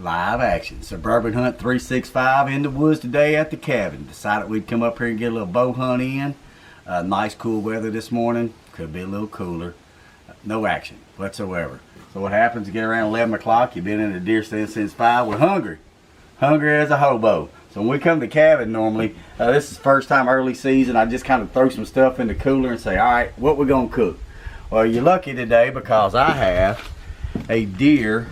Live action. Suburban Hunt 365 in the woods today at the cabin. Decided we'd come up here and get a little bow hunt in. Nice cool weather this morning. Could be a little cooler. No action whatsoever. So what happens, you get around 11 o'clock, you've been in the deer stand since 5, we're hungry. Hungry as a hobo. So when we come to the cabin normally, this is the first time early season, I just kind of throw some stuff in the cooler and say, alright, what we gonna cook? Well, you're lucky today because I have a deer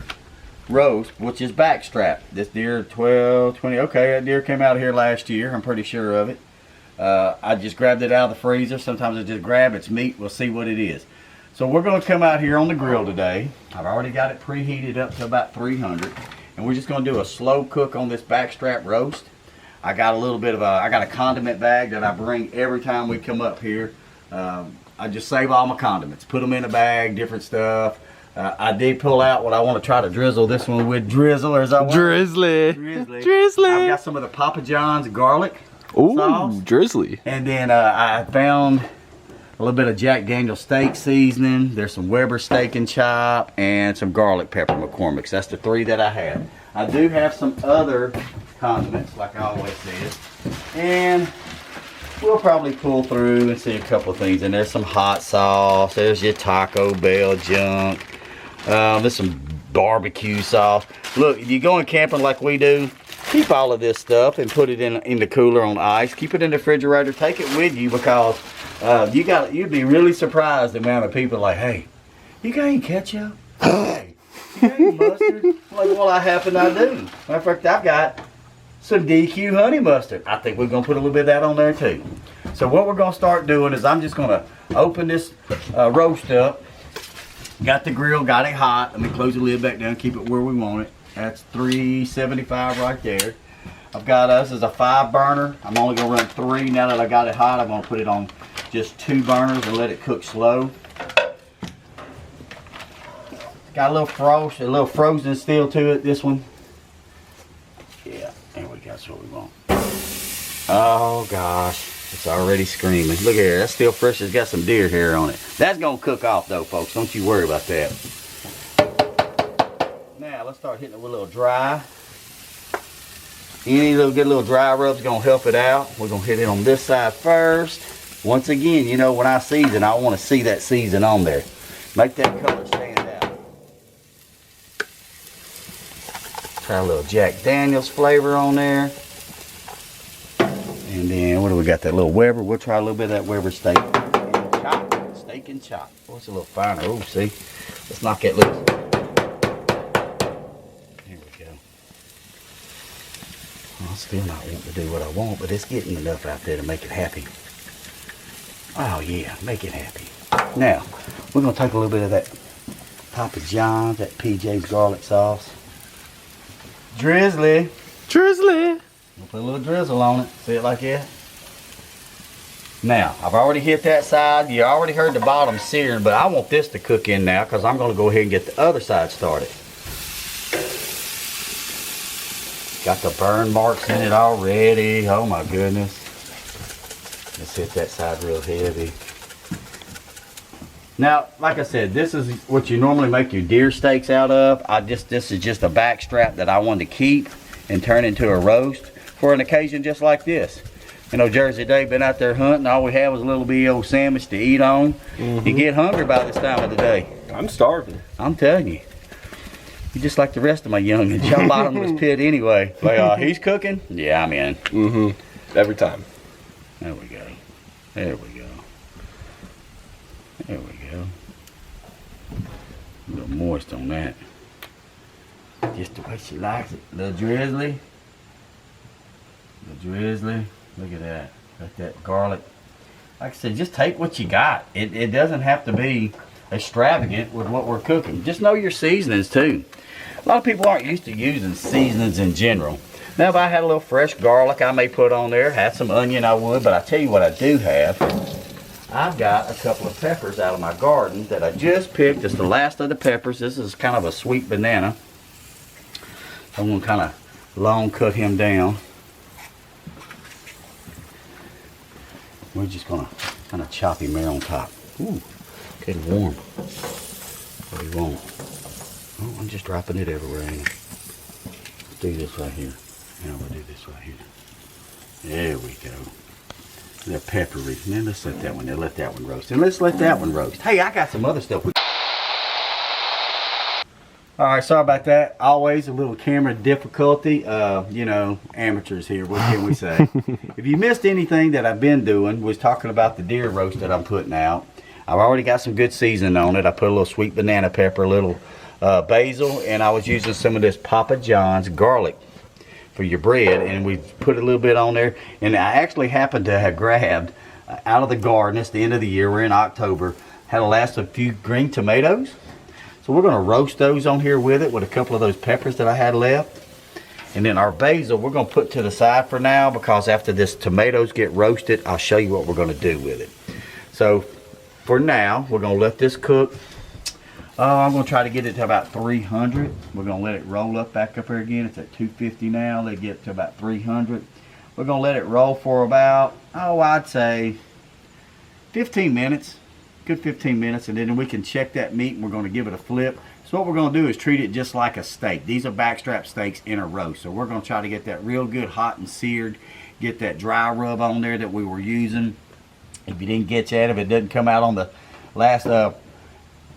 roast, which is backstrap. This deer 12, 20, okay, that deer came out of here last year, I'm pretty sure of it. I just grabbed it out of the freezer. Sometimes I just grab its meat, we'll see what it is. So we're going to come out here on the grill today. I've already got it preheated up to about 300, and we're just going to do a slow cook on this backstrap roast. I got a little bit of I got a condiment bag that I bring every time we come up here. I just save all my condiments, put them in a bag, different stuff. I did pull out what I want to try to drizzle this one with. Drizzle, or as I want. Drizzly. Drizzly. I've got some of the Papa John's garlic sauce. Drizzly. And then I found a little bit of Jack Daniel's steak seasoning. There's some Weber steak and chop and some garlic pepper McCormick's. That's the 3 that I have. I do have some other condiments, like I always said. And we'll probably pull through and see a couple of things. And there's some hot sauce. There's your Taco Bell junk. There's some barbecue sauce. Look, if you're going camping like we do, keep all of this stuff and put it in the cooler on ice. Keep it in the refrigerator. Take it with you because you'd be really surprised the amount of people like, hey, you got any ketchup? Hey, you got any mustard? I'm like, well, I happen I do. Matter of fact, I've got some DQ honey mustard. I think we're going to put a little bit of that on there too. So what we're going to start doing is I'm just going to open this roast up. Got the grill, got it hot. Let me close the lid back down, keep it where we want it. That's 375 right there. I've got this as a 5 burner. I'm only going to run 3 now that I got it hot. I'm going to put it on just 2 burners and let it cook slow. Got a little frost, a little frozen steel to it, this one. Yeah, there we go, that's what we want. Oh gosh, it's already screaming. Look here, that's still fresh, it's got some deer hair on it. That's gonna cook off though, folks, don't you worry about that. Now, let's start hitting it with a little dry. Any little good little dry rub's gonna help it out. We're gonna hit it on this side first. Once again, you know, when I season, I wanna see that season on there. Make that color stand out. Try a little Jack Daniel's flavor on there. And then, what do we got? That little Weber. We'll try a little bit of that Weber steak and chop. Steak and chop. Oh, it's a little finer. Oh, see? Let's knock that loose. There we go. I'm still not wanting to do what I want, but it's getting enough out there to make it happy. Oh, yeah. Make it happy. Now, we're going to take a little bit of that Papa John's, that PJ's garlic sauce. Drizzly. Drizzly. We'll put a little drizzle on it. See it like that? Now, I've already hit that side. You already heard the bottom searing, but I want this to cook in now because I'm going to go ahead and get the other side started. Got the burn marks in it already. Oh my goodness. Let's hit that side real heavy. Now, like I said, this is what you normally make your deer steaks out of. This is just a back strap that I wanted to keep and turn into a roast for an occasion just like this. You know, Jersey Day, been out there hunting, all we have was a little bitty old sandwich to eat on. You get hungry by this time of the day. I'm starving. I'm telling you. You're just like the rest of my youngins. Y'all bottomless pit anyway. Like, he's cooking? Yeah, I'm in. Every time. There we go. There we go. There we go. A little moist on that. Just the way she likes it. A little drizzly. A little drizzly. Look at that. Got that garlic. Like I said, just take what you got. It doesn't have to be extravagant with what we're cooking. Just know your seasonings too. A lot of people aren't used to using seasonings in general. Now if I had a little fresh garlic I may put on there. Had some onion I would, but I tell you what I do have. I've got a couple of peppers out of my garden that I just picked. It's the last of the peppers. This is kind of a sweet banana. I'm going to kind of long cut him down. We're just going to kind of chop him there on top. Ooh, getting warm. What do you want? Oh, I'm just dropping it everywhere, ain't it? do this right here. Now we'll do this right here. There we go. They're peppery. Now let's let that one there. Let that one roast. And let's let that one roast. Hey, I got some other stuff. Alright, sorry about that. Always a little camera difficulty. You know, amateurs here. What can we say? If you missed anything that I've been doing, was talking about the deer roast that I'm putting out. I've already got some good seasoning on it. I put a little sweet banana pepper, a little basil, and I was using some of this Papa John's garlic for your bread, and we put a little bit on there. And I actually happened to have grabbed out of the garden, it's the end of the year, we're in October, had a last a few green tomatoes. So we're going to roast those on here with it, with a couple of those peppers that I had left. And then our basil we're going to put to the side for now, because after this tomatoes get roasted, I'll show you what we're going to do with it. So for now, we're going to let this cook. I'm going to try to get it to about 300. We're going to let it roll up back up here again. It's at 250 now. They get to about 300. We're going to let it roll for about, I'd say 15 minutes. Good 15 minutes, and then we can check that meat, and we're going to give it a flip. So what we're going to do is treat it just like a steak. These are backstrap steaks in a roast. So we're going to try to get that real good hot and seared, get that dry rub on there that we were using. If you didn't get that, if it doesn't come out on the last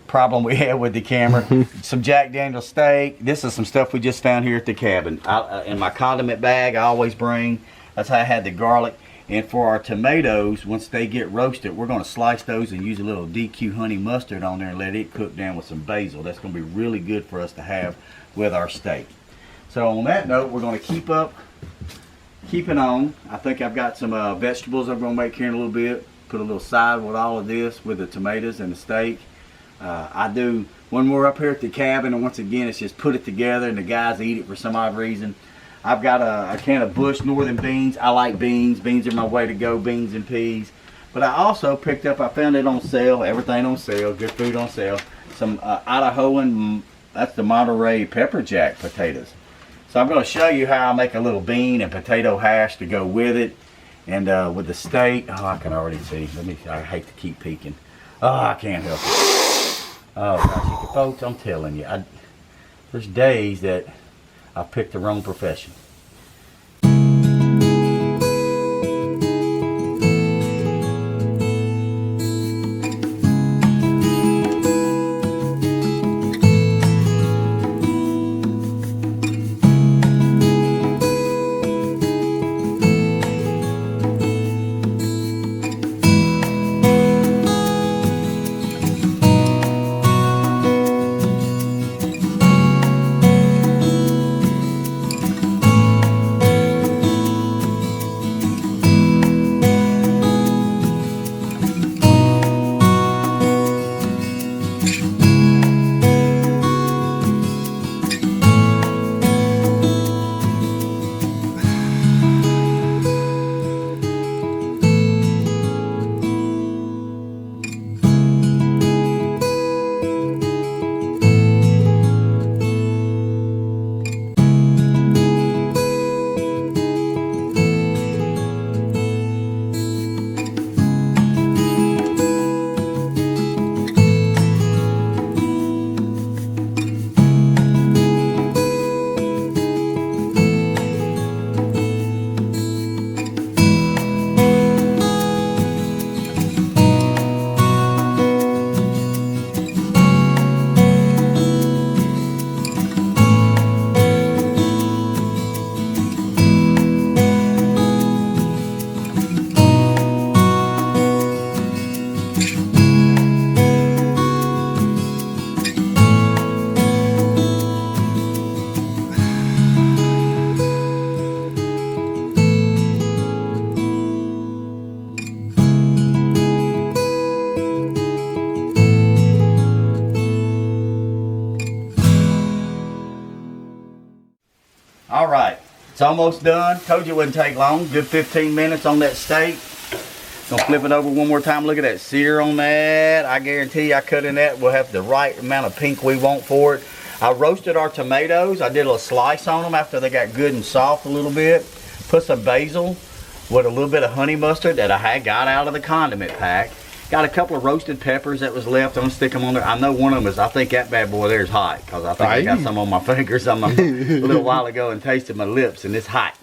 problem we had with the camera, some Jack Daniel's steak. This is some stuff we just found here at the cabin. In my condiment bag I always bring. That's how I had the garlic. And for our tomatoes, once they get roasted, we're going to slice those and use a little DQ honey mustard on there and let it cook down with some basil. That's going to be really good for us to have with our steak. So on that note, we're going to keep it on. I think I've got some vegetables I'm going to make here in a little bit. Put a little side with all of this, with the tomatoes and the steak. I do one more up here at the cabin, and once again, it's just put it together and the guys eat it for some odd reason. I've got a can of Bush Northern beans. I like beans. Beans are my way to go, beans and peas. But I also picked up, I found it on sale, everything on sale, good food on sale, some Idahoan, that's the Monterey pepper jack potatoes. So I'm going to show you how I make a little bean and potato hash to go with it. And with the steak, I can already see. I hate to keep peeking. I can't help it. Oh gosh, folks, I'm telling you, there's days that I've picked the wrong profession. All right, it's almost done. Told you it wouldn't take long. Good 15 minutes on that steak. Gonna flip it over one more time. Look at that sear on that. I guarantee you I cut in that. We'll have the right amount of pink we want for it. I roasted our tomatoes. I did a little slice on them after they got good and soft a little bit. Put some basil with a little bit of honey mustard that I had got out of the condiment pack. Got a couple of roasted peppers that was left. I'm gonna stick them on there. I know one of them is, I think that bad boy there is hot, because I think I got some on my fingers a little while ago and tasted my lips, and it's hot.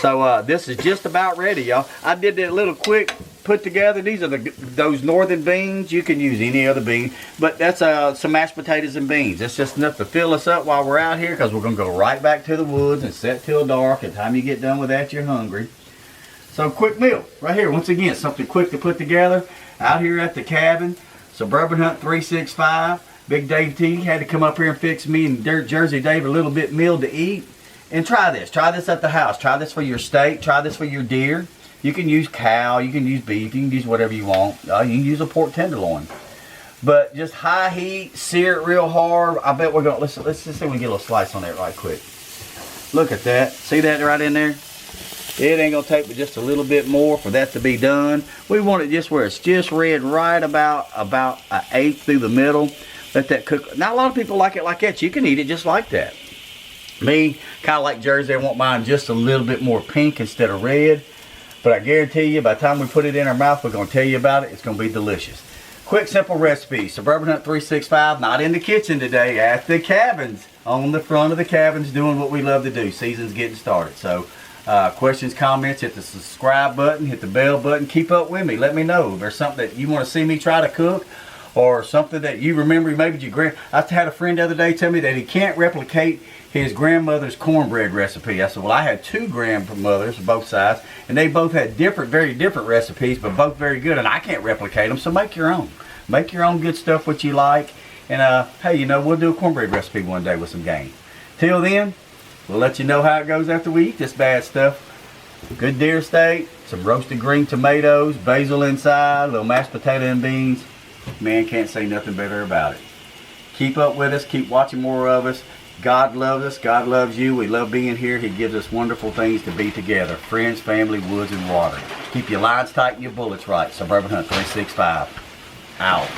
So this is just about ready, y'all. I did that little quick put together. These are those northern beans. You can use any other bean, but that's some mashed potatoes and beans. That's just enough to fill us up while we're out here, because we're gonna go right back to the woods and set till dark. And the time you get done with that, you're hungry. So quick meal right here. Once again, something quick to put together out here at the cabin. Suburban Hunt 365. Big Dave T had to come up here and fix me and Jersey Dave a little bit meal to eat. And try this. Try this at the house. Try this for your steak. Try this for your deer. You can use cow. You can use beef. You can use whatever you want. You can use a pork tenderloin. But just high heat, sear it real hard. I bet we're gonna let's just see if we can get a little slice on that right quick. Look at that. See that right in there? It ain't gonna take but just a little bit more for that to be done. We want it just where it's just red, right about an eighth through the middle. Let that cook. Not a lot of people like it like that. You can eat it just like that. Me, kind of like Jersey, I want mine just a little bit more pink instead of red. But I guarantee you, by the time we put it in our mouth, we're going to tell you about it. It's going to be delicious. Quick, simple recipe. Suburban Hunt 365, not in the kitchen today, at the cabins. On the front of the cabins, doing what we love to do. Season's getting started. So, questions, comments, hit the subscribe button, hit the bell button. Keep up with me. Let me know if there's something that you want to see me try to cook, or something that you remember maybe your I had a friend the other day tell me that he can't replicate his grandmother's cornbread recipe. I said, well, I had two grandmothers, both sides, and they both had very different recipes, but both very good, and I can't replicate them, so make your own. Make your own good stuff, what you like, and hey, you know, we'll do a cornbread recipe one day with some game. Till then, we'll let you know how it goes after we eat this bad stuff. Good deer steak, some roasted green tomatoes, basil inside, a little mashed potato and beans. Man, can't say nothing better about it. Keep up with us, keep watching more of us. God loves us. God loves you. We love being here. He gives us wonderful things to be together. Friends, family, woods, and water. Keep your lines tight and your bullets right. Suburban Hunt 365. Out.